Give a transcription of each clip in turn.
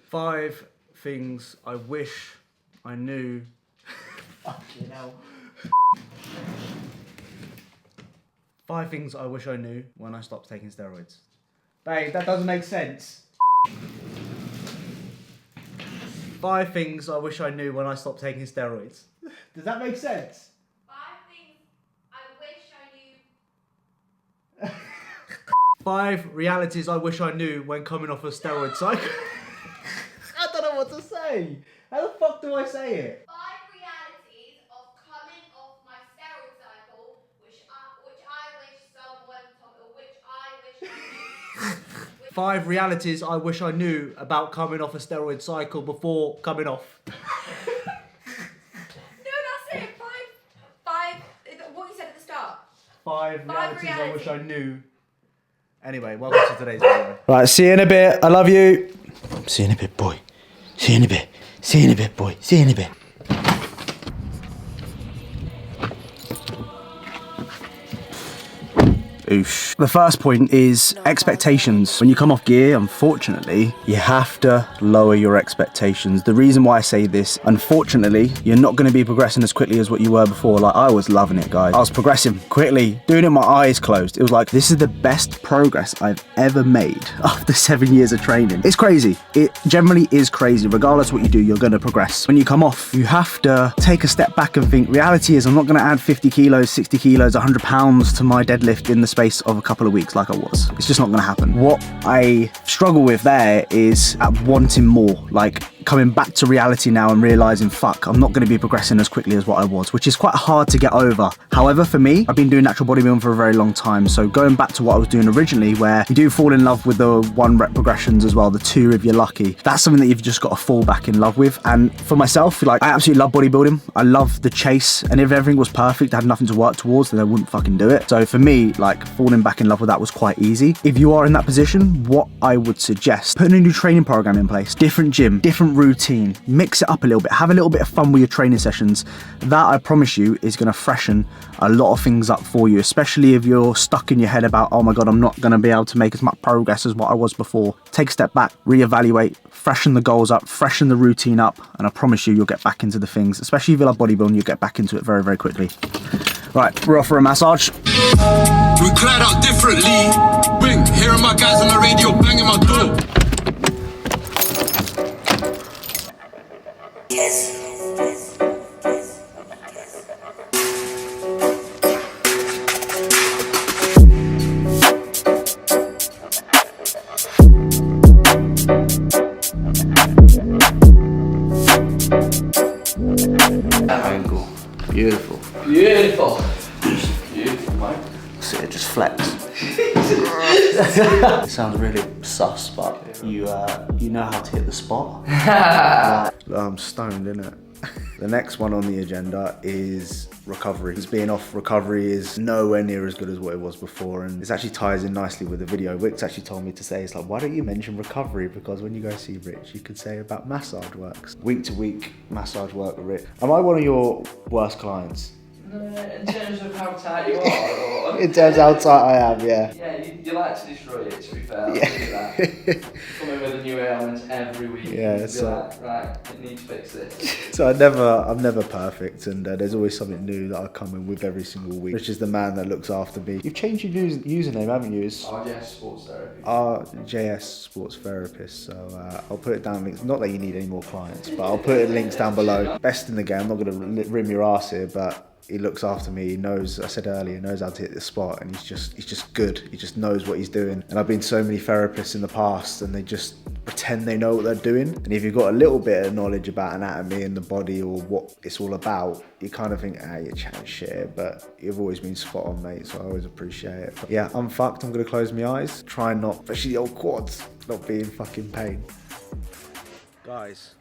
5 things I wish I knew. Fucking hell. 5 things I wish I knew when I stopped taking steroids. Babe, that doesn't make sense. 5 things I wish I knew when I stopped taking steroids. Does that make sense? 5 things I wish I knew. 5 realities I wish I knew when coming off a steroid cycle. I don't know what to say. How the fuck do I say it? 5 realities of coming off my steroid cycle, which I wish someone told me, which I wish I knew. 5 realities I wish I knew about coming off a steroid cycle before coming off. No, that's it. 5. What you said at the start. 5 realities I realities. wish I knew. Anyway, welcome to today's video. Right, see you in a bit. I love you. See you in a bit, boy. See you in a bit. See you in a bit, boy. See you in a bit. Oof. The first point is expectations. When you come off gear, unfortunately, you have to lower your expectations. The reason why I say this, unfortunately, you're not going to be progressing as quickly as what you were before. Like, I was loving it, guys. I was progressing quickly, doing it with my eyes closed. It was like, this is the best progress I've ever made after 7 years of training. It's crazy. It generally is crazy. Regardless of what you do, you're going to progress. When you come off, you have to take a step back and think, reality is I'm not going to add 50 kilos, 60 kilos, 100 pounds to my deadlift in the space of a couple of weeks like I was. It's just not going to happen. What I struggle with there is at wanting more, like coming back to reality now and realizing, fuck, I'm not going to be progressing as quickly as what I was, which is quite hard to get over. However, for me, I've been doing natural bodybuilding for a very long time, so going back to what I was doing originally, where you do fall in love with the 1 rep progressions as well, the 2 if you're lucky, that's something that you've just got to fall back in love with. And for myself, like, I absolutely love bodybuilding. I love the chase, and if everything was perfect, I had nothing to work towards, then I wouldn't fucking do it. So for me, like, falling back in love with that was quite easy. If you are in that position, what I would suggest, putting a new training program in place, different gym, different routine, mix it up a little bit, have a little bit of fun with your training sessions. That, I promise you, is going to freshen a lot of things up for you, especially if you're stuck in your head about, oh my god, I'm not going to be able to make as much progress as what I was before. Take a step back, reevaluate, freshen the goals up, freshen the routine up, and I promise you, you'll get back into the things. Especially if you love bodybuilding, you'll get back into it very, very quickly. Right, we're off for a massage. We clad out differently. Wing, hearing my guys on the radio banging my door. Yes. Angle. Beautiful. Beautiful. Beautiful, mate. See it just flex. It sounds really sus, but you know how to hit the spot. I'm stoned, innit? The next one on the agenda is recovery. Because being off recovery is nowhere near as good as what it was before, and this actually ties in nicely with the video. Wick's actually told me to say, it's like, why don't you mention recovery? Because when you go see Rich, you could say about massage works. Week to week massage work with Rich. Am I one of your worst clients? In terms of how tight you are, or... In terms of how tight I am, yeah. Yeah, you like to destroy it, to be fair. Yeah. Come in with a new ailment every week. Yeah, Be so... like, right, it needs to fix this. So I'm never perfect, and there's always something new that I come in with every single week. Rich is the man that looks after me. You've changed your username, haven't you? It's RJS Sports Therapy. RJS Sports Therapist. So I'll put it down links. Not that you need any more clients, but I'll put it links down below. Best in the game. I'm not going to rim your ass here, but he looks after me. He knows, I said earlier, he knows how to hit the spot, and he's just good. He just knows what he's doing. And I've been so many therapists in the past, and they just pretend they know what they're doing. And if you've got a little bit of knowledge about anatomy and the body or what it's all about, you kind of think, you're chatting shit, but you've always been spot on, mate, so I always appreciate it. But yeah, I'm fucked. I'm gonna close my eyes. Try and not, especially the old quads, not be in fucking pain. Guys,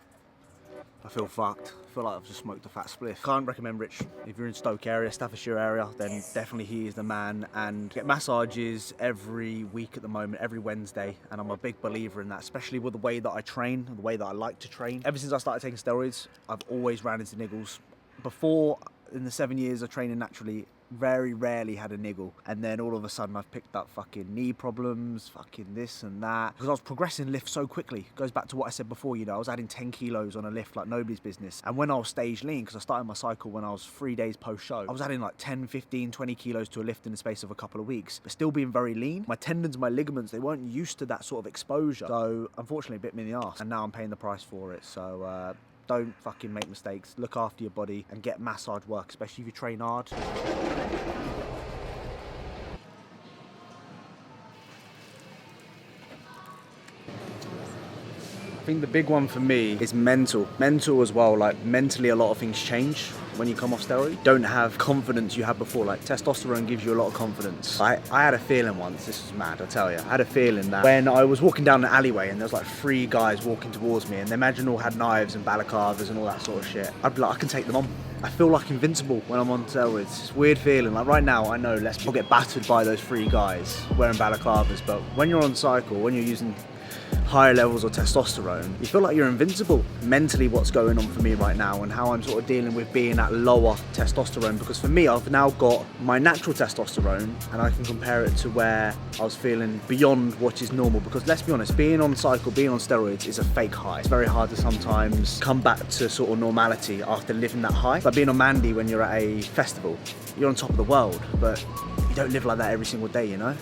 I feel fucked. I feel like I've just smoked a fat spliff. Can't recommend Rich. If you're in Stoke area, Staffordshire area, then definitely he is the man. And get massages every week at the moment, every Wednesday. And I'm a big believer in that, especially with the way that I train, the way that I like to train. Ever since I started taking steroids, I've always ran into niggles. Before, in the 7 years of training naturally, very rarely had a niggle, and then all of a sudden I've picked up fucking knee problems, fucking this and that, because I was progressing lift so quickly. It goes back to what I said before, you know, I was adding 10 kilos on a lift like nobody's business, and when I was stage lean, because I started my cycle when I was 3 days post-show, I was adding like 10, 15, 20 kilos to a lift in the space of a couple of weeks, but still being very lean. My tendons, my ligaments, they weren't used to that sort of exposure, so unfortunately it bit me in the arse, and now I'm paying the price for it. So don't fucking make mistakes. Look after your body and get massage work, especially if you train hard. I think the big one for me is mental as well. Like mentally, a lot of things change when you come off steroid. Don't have confidence you had before. Like testosterone gives you a lot of confidence. I had a feeling once, this was mad, I tell you. I had a feeling that when I was walking down the alleyway and there was like 3 guys walking towards me and they imagine all had knives and balaclavas and all that sort of shit, I'd be like, I can take them on. I feel like invincible when I'm on steroids. It's a weird feeling. Like right now, I know less people get battered by those 3 guys wearing balaclavas, but when you're on cycle, when you're using higher levels of testosterone, you feel like you're invincible. Mentally, what's going on for me right now and how I'm sort of dealing with being at lower testosterone, because for me, I've now got my natural testosterone and I can compare it to where I was feeling beyond what is normal, because let's be honest, being on cycle, being on steroids is a fake high. It's very hard to sometimes come back to sort of normality after living that high. It's like being on Mandy when you're at a festival. You're on top of the world, but you don't live like that every single day, you know?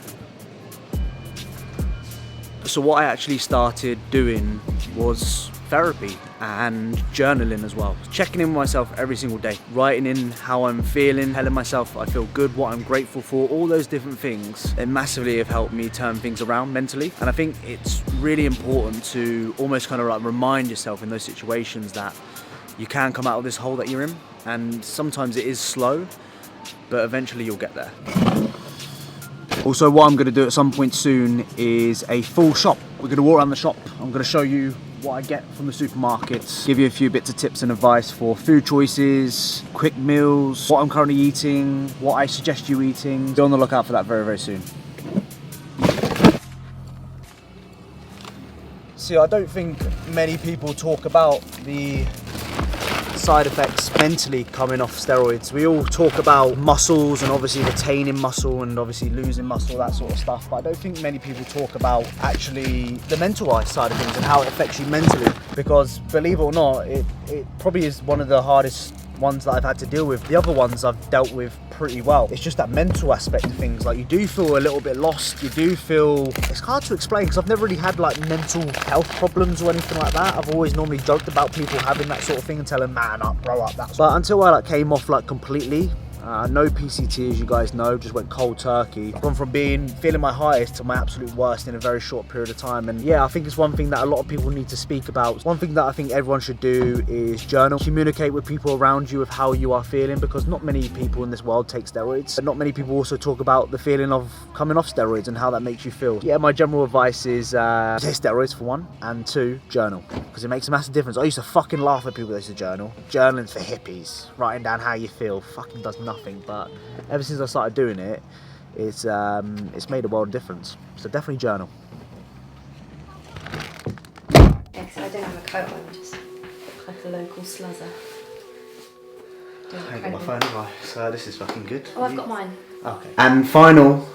So what I actually started doing was therapy and journaling as well. Checking in with myself every single day, writing in how I'm feeling, telling myself I feel good, what I'm grateful for, all those different things. They massively have helped me turn things around mentally. And I think it's really important to almost kind of like remind yourself in those situations that you can come out of this hole that you're in. And sometimes it is slow, but eventually you'll get there. Also, what I'm going to do at some point soon is a full shop. We're going to walk around the shop. I'm going to show you what I get from the supermarkets, give you a few bits of tips and advice for food choices, quick meals, what I'm currently eating, what I suggest you eating. Be on the lookout for that very, very soon. See, I don't think many people talk about the side effects mentally coming off steroids. We all talk about muscles and obviously retaining muscle and obviously losing muscle, that sort of stuff, but I don't think many people talk about actually the mental side of things and how it affects you mentally, because believe it or not, it probably is one of the hardest ones that I've had to deal with. The other ones I've dealt with pretty well. It's just that mental aspect of things. Like you do feel a little bit lost. You do feel, it's hard to explain because I've never really had like mental health problems or anything like that. I've always normally joked about people having that sort of thing and tell them, man up, grow up, that. But until I like came off like completely, no PCT, as you guys know, just went cold turkey. I've gone from feeling my highest to my absolute worst in a very short period of time. And yeah, I think it's one thing that a lot of people need to speak about. One thing that I think everyone should do is journal. Communicate with people around you of how you are feeling, because not many people in this world take steroids, but not many people also talk about the feeling of coming off steroids and how that makes you feel. Yeah, my general advice is take steroids for one, and 2, journal, because it makes a massive difference. I used to fucking laugh at people that used to journal. Journaling's for hippies. Writing down how you feel fucking does nothing. But ever since I started doing it, it's made a world of difference. So definitely journal. Yeah, because I don't have a coat on, I just look like a local sluzzer. I ain't got my phone, have I? So this is fucking good. Oh, I've got mine. Okay. And final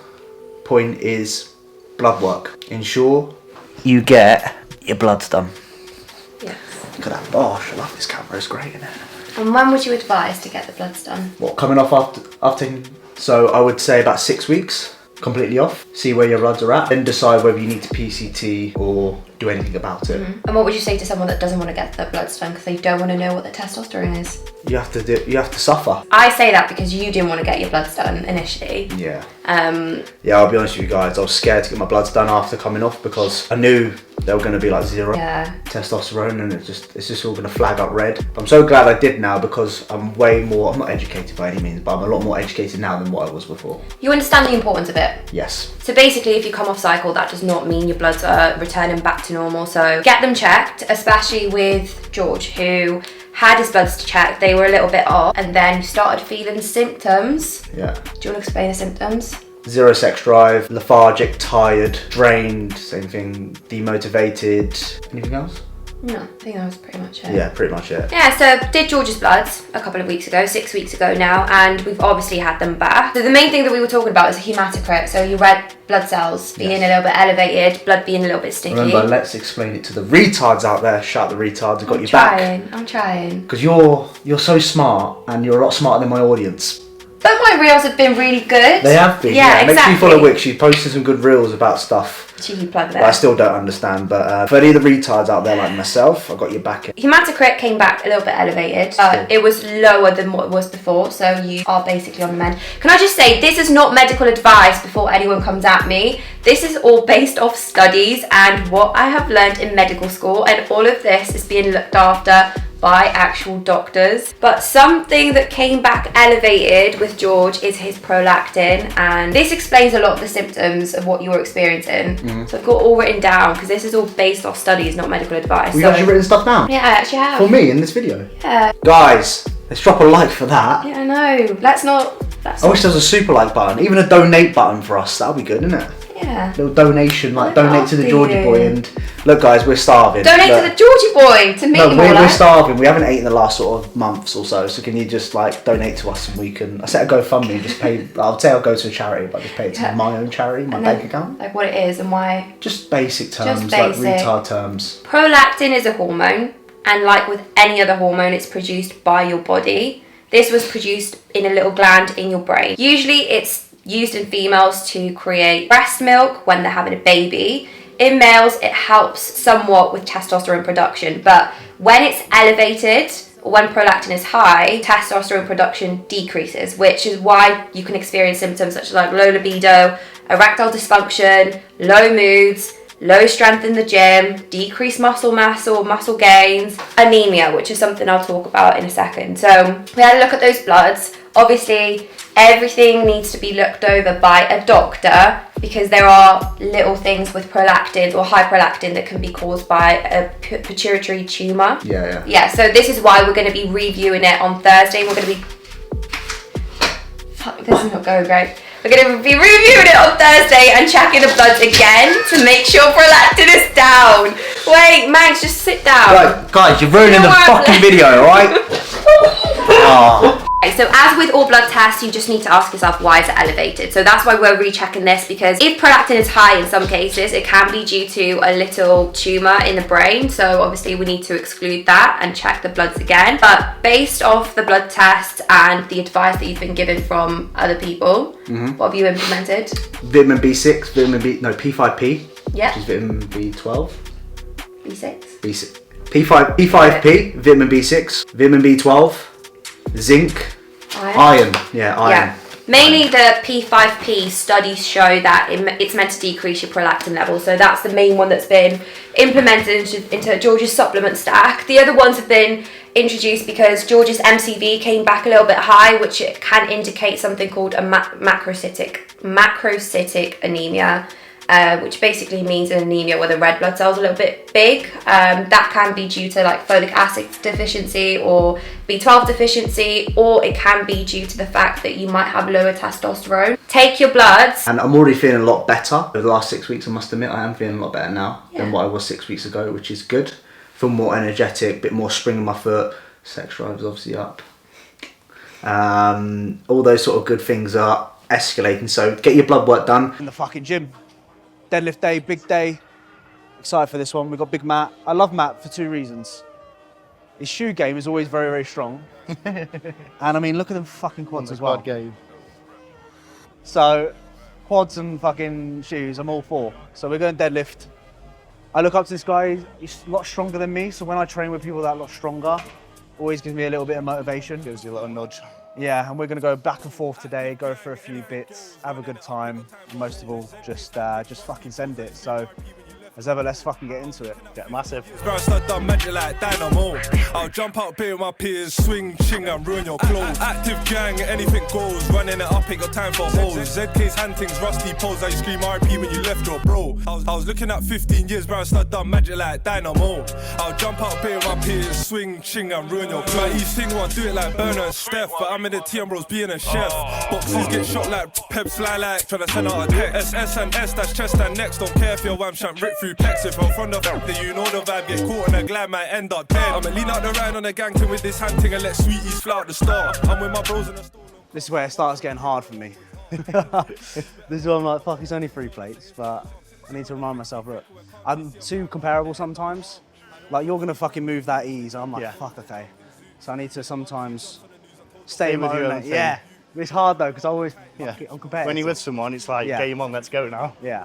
point is blood work. Ensure you get your bloods done. Yes. Look at that bosh. I love this camera. It's great, isn't it? And when would you advise to get the bloods done? What, coming off after? So I would say about 6 weeks, completely off. See where your bloods are at, then decide whether you need to PCT or do anything about it. And what would you say to someone that doesn't want to get their bloods done because they don't want to know what their testosterone is? You have to suffer. I say that because you didn't want to get your bloods done initially. Yeah. Yeah, I'll be honest with you guys. I was scared to get my bloods done after coming off because I knew they were going to be like 0 testosterone, and it's just all going to flag up red. I'm so glad I did now because I'm not educated by any means, but I'm a lot more educated now than what I was before. You understand the importance of it? Yes. So basically, if you come off cycle, that does not mean your bloods are returning back to normal. So get them checked, especially with George, who had his bloods checked. They were a little bit off, and then started feeling symptoms. Yeah. Do you want to explain the symptoms? 0 sex drive, lethargic, tired, drained, same thing, demotivated. Anything else? No, I think that was pretty much it. Yeah, pretty much it. Yeah, so did George's bloods a couple of weeks ago, 6 weeks ago now, and we've obviously had them back. So the main thing that we were talking about is hematocrit, so your red blood cells being a little bit elevated, blood being a little bit sticky. Remember, let's explain it to the retards out there. Shout the retards, I've got your back. I'm trying. Because you're so smart, and you're a lot smarter than my audience. But my reels have been really good. They have been. Yeah, exactly. Make sure you follow Wick. She posted some good reels about stuff. Cheeky plug there. But I still don't understand. But for any of the retards out there like myself, I've got your back. Hematocrit came back a little bit elevated. It was lower than what it was before, so you are basically on the mend. Can I just say, this is not medical advice before anyone comes at me. This is all based off studies and what I have learned in medical school, and all of this is being looked after by actual doctors. But something that came back elevated with George is his prolactin, and this explains a lot of the symptoms of what you're experiencing. So I've got all written down because this is all based off studies, not medical advice. We've actually written stuff down? Yeah, I actually have. For me in this video? Yeah. Guys, let's drop a like for that. Yeah, I know. I wish there was a super like button, even a donate button for us. That would be good, isn't it? Yeah. Little donation, like donate to the Georgie boy. And look, guys, we're starving. Donate to the Georgie boy to meet him. No, we're starving. We haven't eaten the last sort of months or so. So can you just like donate to us and we can? I set a GoFundMe. Just pay. I'll say I'll go to a charity, but just pay it to my own charity, my bank account. Like what it is and why. Just basic terms, Just basic. like retard terms. Prolactin is a hormone, and like with any other hormone, it's produced by your body. This was produced in a little gland in your brain. Usually, it's used in females to create breast milk when they're having a baby. In males, it helps somewhat with testosterone production, but when it's elevated, or when prolactin is high, testosterone production decreases, which is why you can experience symptoms such as like low libido, erectile dysfunction, low moods, low strength in the gym, decreased muscle mass or muscle gains, anemia, which is something I'll talk about in a second. So we had a look at those bloods. Obviously, everything needs to be looked over by a doctor because there are little things with prolactin or high prolactin that can be caused by a pituitary tumour. Yeah, so this is why we're going to be reviewing it on Thursday. We're going to be... Fuck, this is not going great. We're going to be reviewing it on Thursday and checking the bloods again to make sure prolactin is down. Wait, Max, just sit down. Right, guys, you're ruining the fucking video, alright? Oh. So as with all blood tests, you just need to ask yourself, why is it elevated? So that's why we're rechecking this, because if prolactin is high in some cases, it can be due to a little tumour in the brain. So obviously we need to exclude that and check the bloods again. But based off the blood test and the advice that you've been given from other people, what have you implemented? Vitamin B6, P5P. Yeah. Which is vitamin B12. B6. B6. P5P, vitamin B6, vitamin B12. Zinc, iron. Yeah. Mainly the P5P studies show that it's meant to decrease your prolactin level. So that's the main one that's been implemented into George's supplement stack. The other ones have been introduced because George's MCV came back a little bit high, which it can indicate something called a macrocytic anemia. Which basically means an anemia where the red blood cells are a little bit big. That can be due to like folic acid deficiency or B12 deficiency, or it can be due to the fact that you might have lower testosterone. Take your bloods. And I'm already feeling a lot better. Over the last 6 weeks, I must admit, I am feeling a lot better now than what I was 6 weeks ago, which is good. Feel more energetic, bit more spring in my foot. Sex drive is obviously up. All those sort of good things are escalating. So get your blood work done. In the fucking gym. Deadlift day, big day. Excited for this one. We've got big Matt. I love Matt for 2 reasons. His shoe game is always very, very strong. And I mean, look at them fucking quads as well. Quad game. So, quads and fucking shoes, I'm all for. So we're going deadlift. I look up to this guy, he's a lot stronger than me. So when I train with people that are a lot stronger, always gives me a little bit of motivation. Gives you a little nudge. Yeah, and we're going to go back and forth today, go for a few bits, have a good time, and most of all, just fucking send it. So, as ever, let's fucking get into it. Get massive. Done magic like dynamo. I'll jump out here with my peers, swing, ching and ruin your clothes. Active gang, anything goes, running it up, ain't got time for hoes. ZK's hand things, rusty pose, I scream RP when you left your bro. I was looking at 15 years, bro, I done magic like dynamo. I'll jump out here with my peers, swing, ching and ruin your clothes. My each thing want do it like Burner and Steph, but I'm in the TM bros being a chef. Boxes get shot like Pep fly like, tryna send out a text. SS and S, that's chest and next, don't care if your wham shan't rip through through packs if I'm from the fact that you know the vibe. Get caught in a glide, might end up dead. I'ma lean out the ride on the gang thing with this hand thing and let sweeties flout the start. I'm with my bros in the store. This is where it starts getting hard for me. This is where I'm like, fuck, it's only 3 plates, but I need to remind myself, look, I'm too comparable sometimes. Like, you're gonna fucking move that ease. I'm like, fuck, okay. So I need to sometimes stay with your own thing. Yeah. It's hard though, because I always, I'm competitive. When you're with someone, it's like, game on, let's go now. Yeah.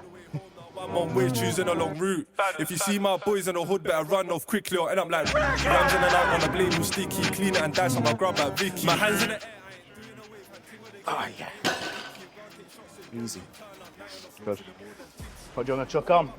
I'm on way choosing a long route. If you see my boys in the hood, better run off quickly or end up like rams in and out on the blade with sticky, clean it and dice on my grub like Vicky. My hands in the air. Oh, yeah. Easy. Good. What do you want to chuck on?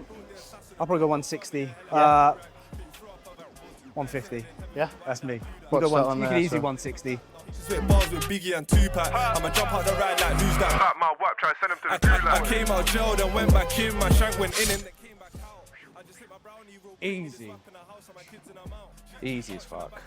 I'll probably go 160. 150. Yeah? That's me. What's that on you there, can easy so? 160. Spit bars with Biggie and Tupac. I'ma jump out the ride like who's that? Back my wap, try to send him to the I came out jail, then went back in. My shank went in and then came back out. I just hit my brownie roll. Easy. Easy as fuck.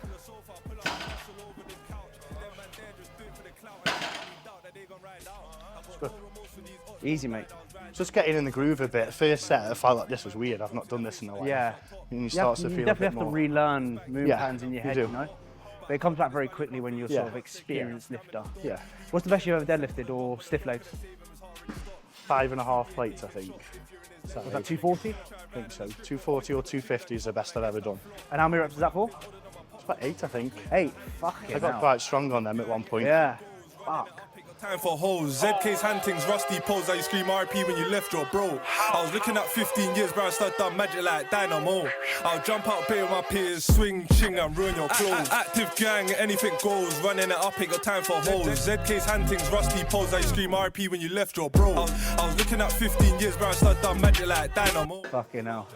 Easy, mate. Just getting in the groove a bit. First set, I felt like this was weird. I've not done this in a while. Yeah. And you You start to feel a definitely bit have to more. relearn move Yeah, patterns in your you head, do. you know? But it comes back very quickly when you're sort Yeah. of experienced lifter. Yeah. What's the best you've ever deadlifted or stiff legs? 5.5 plates, I think. So Was that 240? I think so. 240 or 250 is the best I've ever done. And how many reps is that for? It's about 8, I think. 8. Fuck it. I got quite strong on them at one point. Yeah. Fuck. Time for hoes, ZK's hunting's rusty pose. I scream RP when you left your bro. I was looking at 15 years, bro. I started done magic like Dynamo. I'll jump out bare with my peers, swing, ching, and ruin your clothes. Active gang, anything goes. Running it up, ain't got time for hoes. ZK's hunting's rusty pose. I scream RP when you left your bro. I was looking at 15 years, bro. I started done magic like Dynamo. Fucking hell.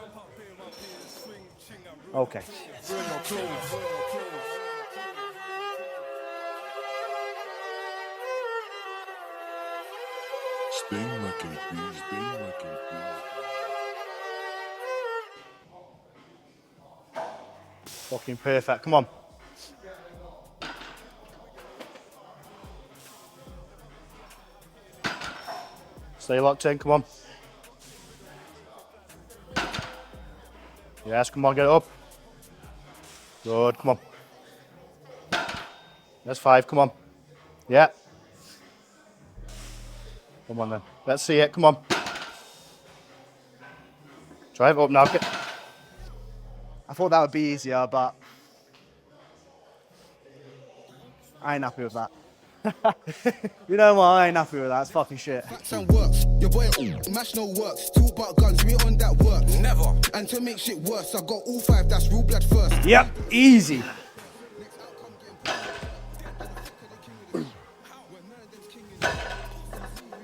Okay. Ruin your clothes. Sting like a bee, sting like a bee. Fucking perfect. Come on. Stay locked in. Come on. Yes, come on. Get it up. Good. Come on. That's 5. Come on. Yeah. Come on then. Let's see it. Come on. Drive up now. I thought that would be easier, but I ain't happy with that. You know what? I ain't happy with that. It's fucking shit. Facts and works, your boy mash no works. Talk about guns, we on that work. Never. And to make shit worse, I got all 5. That's real blood first. Yep. Easy.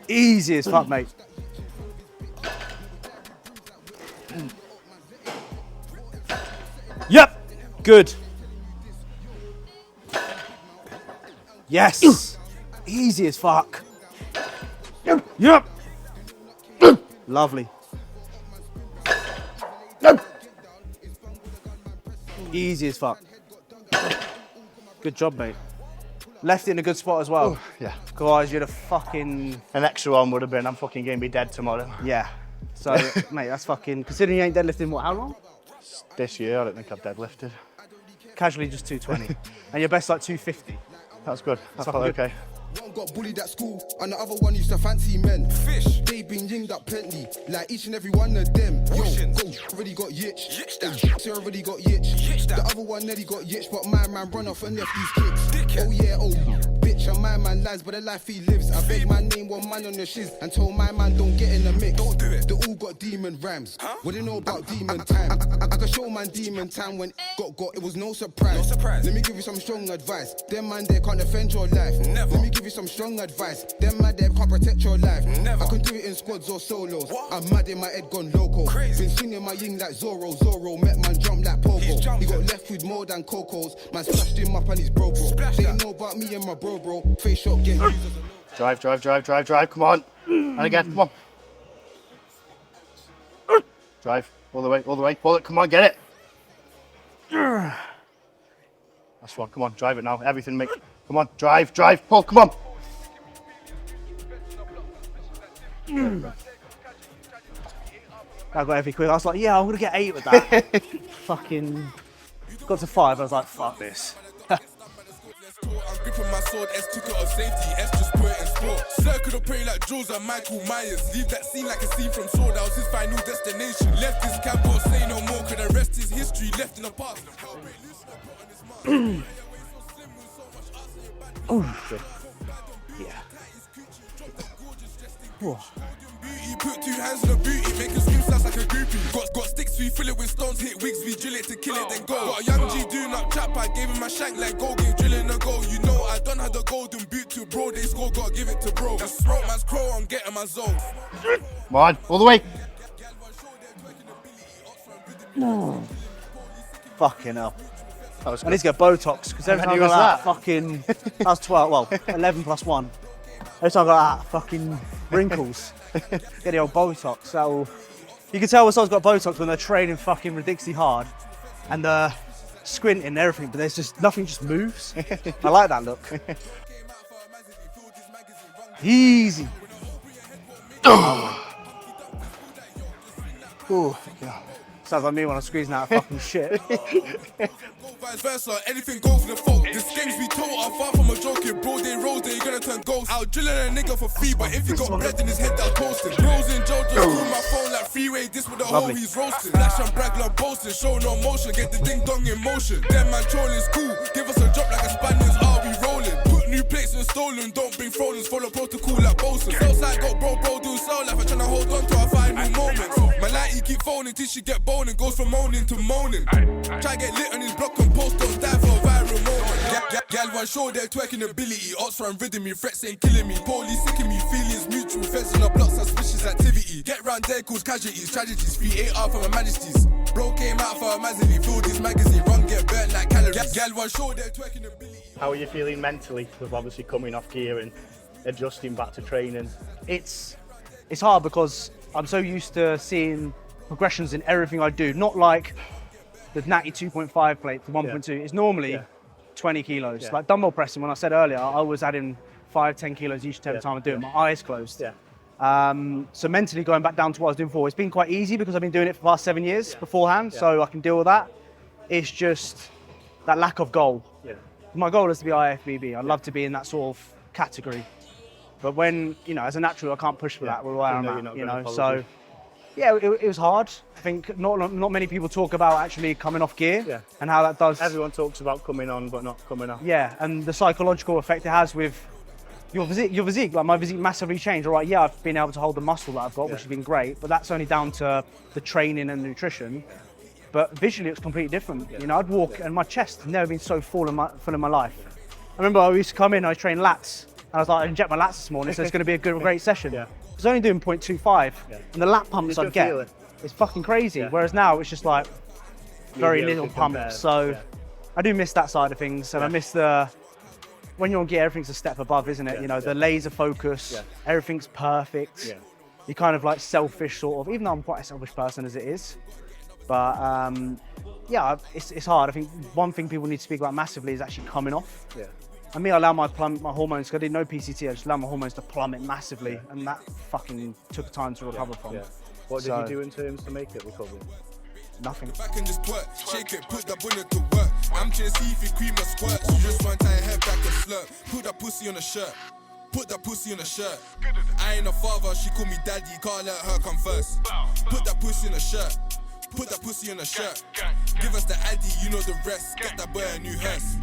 Easy as fuck, mate. Yep. Good. Yes. Easy as fuck. Yep. Lovely. Easy as fuck. Good job, mate. Left it in a good spot as well. Yeah. Guys, you're the fucking... An extra one would have been, I'm fucking going to be dead tomorrow. Yeah. So, mate, that's fucking... Considering you ain't deadlifting, what, how long? This year, I don't think I've deadlifted. Casually just 220. And your best like 250. That's good. I fucking felt good. okay. One got bullied at school, and the other one used to fancy men. Fish, they been yinged up plenty, like each and every one of them. Yo, go, already got yitch. They already got yitch. The other one nearly got yitch, but my man run off and left these kids. Oh yeah, oh bitch, and my man lies, but the life he lives. I beg my name, one man on the shiz, and told my man don't get in the mix. Don't do it. They all got demon rhymes. What do you know about demon time? I can show man demon time when got. It was no surprise. No surprise. Let me give you some strong advice. Them man they can't defend your life. Never. Let me give you some strong advice. Them man they can't protect your life. Never. I can do it in squads or solos. What? I'm mad in my head gone loco. Crazy. Been swinging my ying like Zorro. Met man jump like Pogo. He got left with more than Cocos. Man splashed him up and he's bro. They know about me and my bro. Face shot get used as a Drive. Come on. And again, come on. Drive. All the way. Pull it. Come on, get it. That's one. Come on, drive it now. Everything, mate. Come on, drive. Pull. Come on. I got every quick. I was like, yeah, I'm gonna get 8 with that. Fucking got to 5. I was like, fuck this. I'm gripping my sword, S took it of safety, S just put it in sport. Circle the prey like Jaws and Michael Myers. Leave that scene like a scene from Sword, that was his final destination. Left his camp, won't say no more, could the rest is history left in the past. Oh, shit. Yeah. Whoa. Put 2 hands on the booty, make it scream sounds like a groupie. Got sticks, we fill it with stones, hit wigs, we drill it to kill it, then go. Got a young G doing up trap, I gave him my shank like goal game, drilling a goal. You know I done had the golden boot to bro, they score, gotta give it to bro. That's throat man's crow, I'm getting my zone. Come on, all the way. No. Fucking hell. I need to get Botox, because every time I got that fucking, that was 12, well, 11 plus 1. Every time I got that, fucking wrinkles. Get the old Botox. So you can tell when someone's got Botox when they're training fucking ridiculously hard and squinting and everything, but there's just nothing just moves. I like that look. Easy. Oh, yeah. Sounds like me when I'm squeezing out fucking shit. Vice versa, anything goes for the folk. The skins we told are far from a joking. Bro, they roll, they gonna turn ghosts. Out drilling a nigga for free, but if he got bread in his head, that's toasted. Bros in Joe just through my phone like freeway. This with the whole he's roasting. Flash and brag, love boasting. Show no motion, get the ding dong in motion. Them man trolling's cool. Give us a drop like a Spaniards, are we rolling? Put new plates in stolen, don't bring frollens. Follow protocol like Bosun. Southside got bro do sell life. I'm trying to hold on to our final moments. My light, he keep phoning till she get boning. Goes from moaning to moaning. Try get lit on his block and post those die for a viral moment. Gal one show their twerking ability. Oxford and rhythm me, threats ain't killing me. Police sicking me, feelings mutual. Feds in the block, suspicious activity. Get round there, cause casualties, tragedies. 3 8 for my majesties. Bro came out for a mazzy, filled his magazine. Run get burnt like calories. Gal one show their twerking ability. How are you feeling mentally with obviously coming off gear and adjusting back to training? It's hard because I'm so used to seeing progressions in everything I do. Not like the natty 2.5 plate, the 1.2. It's normally 20 kilos. Yeah. Like dumbbell pressing, when I said earlier, I was adding 5-10 kilos each time I do it, my eyes closed. So mentally going back down to what I was doing before, it's been quite easy because I've been doing it for the past 7 years beforehand, so I can deal with that. It's just that lack of goal. My goal is to be IFBB. I'd love to be in that sort of category. But when, you know, as a natural, I can't push for that where I'm at, you know. So, yeah, it was hard. I think not many people talk about actually coming off gear and how that does. Everyone talks about coming on, but not coming off. Yeah, and the psychological effect it has with your physique. Like my physique massively changed. All right, yeah, I've been able to hold the muscle that I've got, which has been great, but that's only down to the training and nutrition. But visually, it's completely different. You know, I'd walk and my chest has never been so full in my life. I remember I used to come in, I train lats, and I was like, I inject my lats this morning, so it's going to be a great session. I was only doing 0.25, and the lat pumps I'd get, it's fucking crazy. Whereas now it's just like very little pumps. So I do miss that side of things, and I miss when you're on gear, everything's a step above, isn't it? You know, the laser focus, everything's perfect. You're kind of like selfish, sort of, even though I'm quite a selfish person as it is. But yeah, it's hard. I think one thing people need to speak about massively is actually coming off. And me, I allow my hormones, because I did no PCT, I just allowed my hormones to plummet massively, and that fucking took time to recover from. What did you do in terms to make it recover? Nothing. Back and just twerk, shake it, put that bonnet to work. I'm trying to see if you cream or squirt. So just one tie head back and slurp. Put that pussy on a shirt. Put that pussy on a shirt. I ain't a father, she call me daddy, can't let her come first. Put that pussy on a shirt. Put that pussy on a shirt. Give us the addy, you know the rest. Get that boy a new hearse.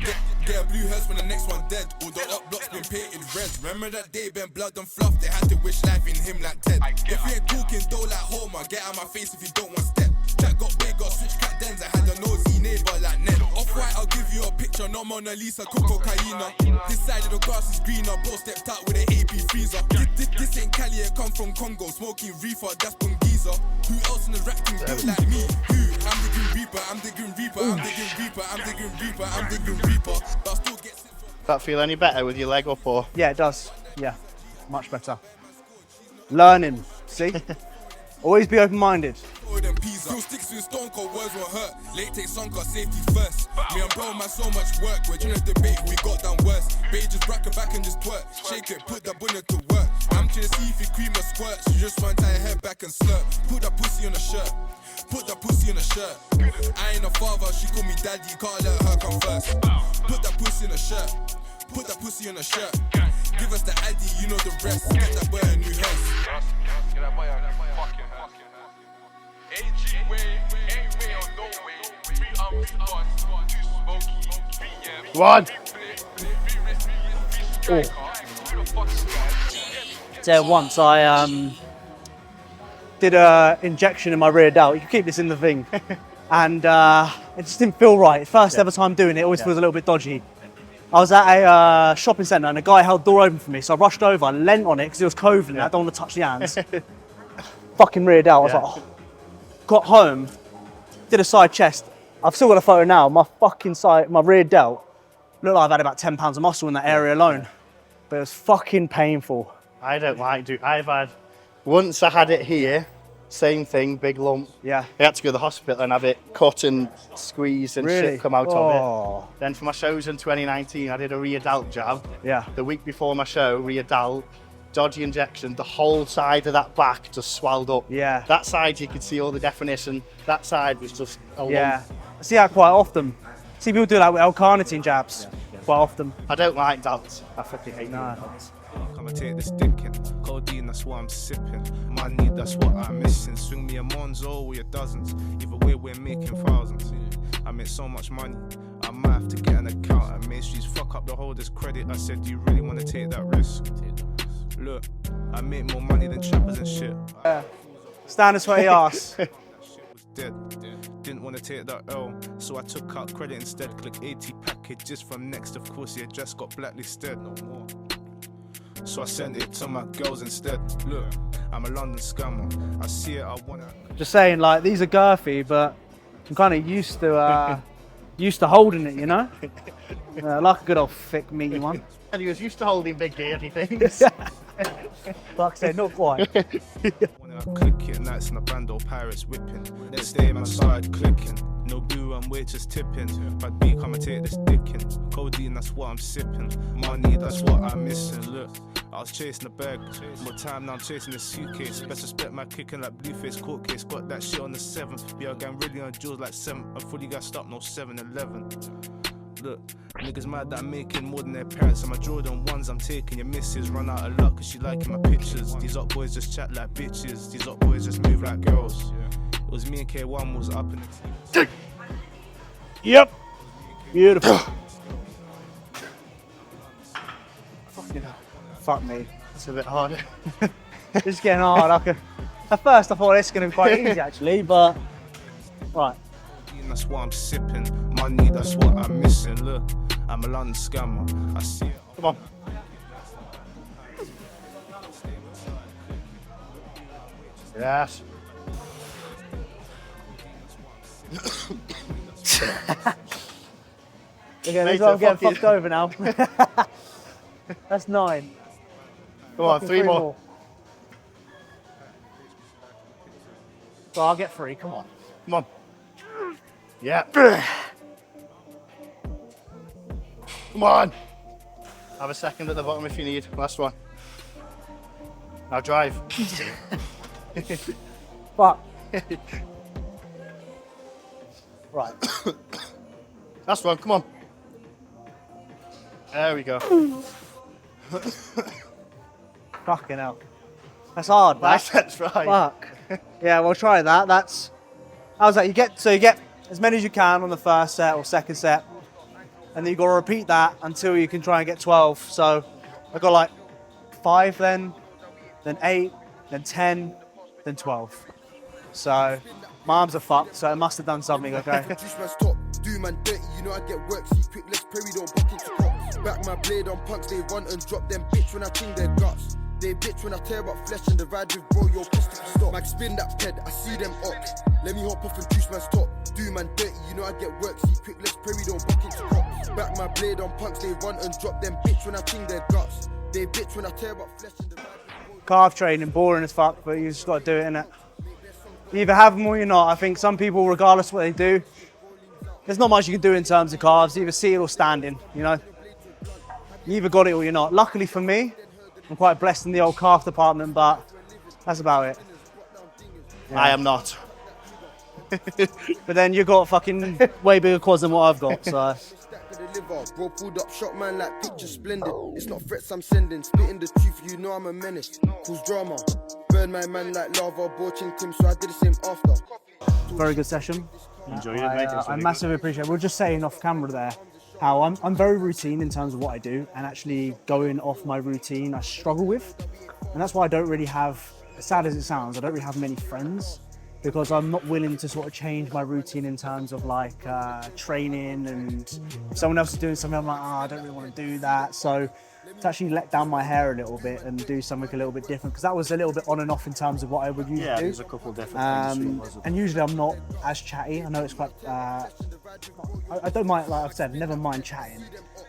Get a blue hearse when the next one dead. All the up blocks been painted red. Remember that day, been blood and fluff. They had to wish life in him like Ted. If you ain't talking dough like Homer, get out my face if you don't want step. Jack got big, got switch cat dens. I had a nosy neighbor like Ned. Off-white, I'll give you a picture. No Mona Lisa, Coco Caina. This side of the grass is greener. Bro stepped out with an AP freezer. This ain't Cali, it come from Congo. Smoking reefer, that's Bungiza. Who else in the rap team built like me? Who? I'm the Grim Reaper, I'm the Grim Reaper, I'm the Grim Reaper, I'm the Grim Reaper, I'm the Grim Reaper. But I still get. Does that feel any better with your leg up or? Yeah, it does. Yeah, much better. Learning, see? Always be open-minded. Still sticks with stone cold words won't hurt. Late take sunk, got safety first. Me and bro, man, so much work. We're trying to debate who we got down worse. Babe, just brack her back and just twerk. Shake it, put that bonnet to work. I'm trying to see if you cream or squirt. She just want to tie her head back and slurp. Put that pussy on a shirt. Put that pussy on a shirt. I ain't a father, she call me daddy. Can't let her come first. Put that pussy on a shirt. Put that pussy on a shirt. Give us the addy, you know the rest. Get that boy a new hearse. Get that boy a fucking hearse. AG way, ain't way or no way. One. So once I did a injection in my rear delt. You can keep this in the thing, and it just didn't feel right. First ever time doing it, always feels a little bit dodgy. I was at a shopping centre and a guy held the door open for me, so I rushed over, I leant on it because it was COVID and I don't want to touch the hands. Fucking rear delt. I was like, oh. Got home, did a side chest. I've still got a photo now. My fucking side, my rear delt, looked like I've had about 10 pounds of muscle in that area alone. But it was fucking painful. I don't like do. I've had, once I had it here, same thing, big lump. Yeah. I had to go to the hospital and have it cut and squeezed and Really? shit come out of it. Then for my shows in 2019, I did a rear delt jab. Yeah. The week before my show, rear delt, dodgy injection, the whole side of that back just swelled up. Yeah. That side you could see all the definition. That side was just a lump. Yeah. I see that quite often. See people do that with L-carnitine jabs quite often. I don't like delts. I fucking hate delts. Come and take this dickin'. Codeine, that's what I'm sipping. Money, that's what I'm missing. Swing me a Monzo or your dozens. Either way, we're making thousands. I make so much money, I might have to get an account. And make sure you fuck up the holders' credit. I said, do you really want to take that risk? Look, I make more money than trappers and shit. Stand and sweaty ass. Was dead. Didn't want to take that L, so I took out credit instead. Click 80 packages from Next, of course, the address got blacklisted. No more. So I sent it to my girls instead. Look, I'm a London scammer. I see it, I want it. Just saying, like, these are girthy, but I'm kind of used to holding it, you know? Like a good old thick meaty one. And he was used to holding big dirty things. Like I said, not quite. When I click it, nights in the band or pirates whipping. Next day, man started clicking. No boo and waitress tipping. But B, come and take this dickin'. Codeine, that's what I'm sipping. Money, that's what I'm missing. Look, I was chasing the bag. More time now I'm chasing the suitcase. Best respect my kicking like Blueface court case. Got that shit on the 7th. Be gang really on jewels like 7. I fully got stopped, no 7-11. Look, niggas mad that I'm making more than their parents. And my Jordan 1s I'm taking. Your missus run out of luck cause she liking my pictures. These up boys just chat like bitches. These up boys just move like girls. It was me and K1 was up in the Yep. Beautiful. Fuck me. It's a bit harder. It's getting hard. At first I thought it's going to be quite easy actually, but right. That's what I'm sipping. Money, that's what I'm missing. Look, I'm a London scammer. I see it. Come on. Yes. Okay, this is I'm getting fucked over now. That's 9. Come on, 3 more. So I'll get 3, come on. Come on. Yeah. Come on. Have a second at the bottom if you need. Last one. Now drive. Fuck. Right. Last one, come on. There we go. Fucking hell. That's hard, man. That's right. Fuck. Yeah, we'll try that. How's that? You get as many as you can on the first set or second set, and then you got to repeat that until you can try and get 12. So I got like 5 then 8, then 10, then 12. So my arms are fucked, so I must have done something, okay? Juice man's top, do man dirty, you know I get work, see quick, let's pray we don't buck into cops. Back my blade on punks, they run and drop them bitch when I ting their guts. They bitch when I tear up flesh and the ride with bro, your pistol stop. Mag spin that ped, I see them ops. Let me hop off and juice man's top, do man dirty, you know I get work, see quick, let's pray we don't buck into cops. Back my blade on punks, they run and drop them bitch when I ting their guts. They bitch when I tear up flesh and the ride with bro. Calf training, boring as fuck, but you just got to do it, innit? You either have them or you're not. I think some people, regardless of what they do, there's not much you can do in terms of calves, either seated or standing, you know. You either got it or you're not. Luckily for me, I'm quite blessed in the old calf department, but that's about it. Yeah. I am not. But then you got fucking way bigger quads than what I've got, so. Bro pulled up shot man like picture splendid. It's not threats I'm sending, spitting the truth, you know I'm a menace. Cause drama, burn my man like lava, watching Tim, so I did the same after. Very good session. Enjoyed it, mate. I massively appreciate it. We were just saying off camera there how I'm very routine in terms of what I do, and actually going off my routine I struggle with. And that's why I don't really have, as sad as it sounds, I don't really have many friends, because I'm not willing to sort of change my routine in terms of like training, and if someone else is doing something, I'm like, oh, I don't really want to do that. So to actually let down my hair a little bit and do something a little bit different, because that was a little bit on and off in terms of what I would usually do. There's a couple of different things. And usually I'm not as chatty. I know it's quite, I don't mind, like I've said, never mind chatting.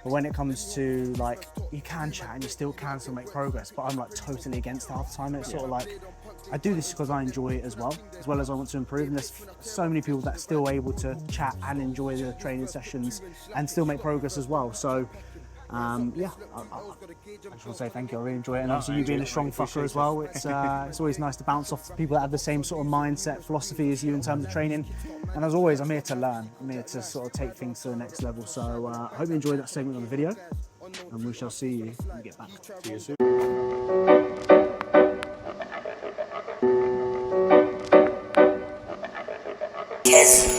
But when it comes to like, you can chat and you still can still make progress, but I'm like totally against it half the time. It's sort of like, I do this because I enjoy it as well as I want to improve. And there's so many people that are still able to chat and enjoy the training sessions and still make progress as well. So yeah, I just want to say thank you. I really enjoy it, and obviously you being a strong fucker as well. It's always nice to bounce off people that have the same sort of mindset, philosophy as you in terms of training. And as always, I'm here to learn. I'm here to sort of take things to the next level. So I hope you enjoyed that segment of the video, and we shall see you when we get back. See you soon. Yes.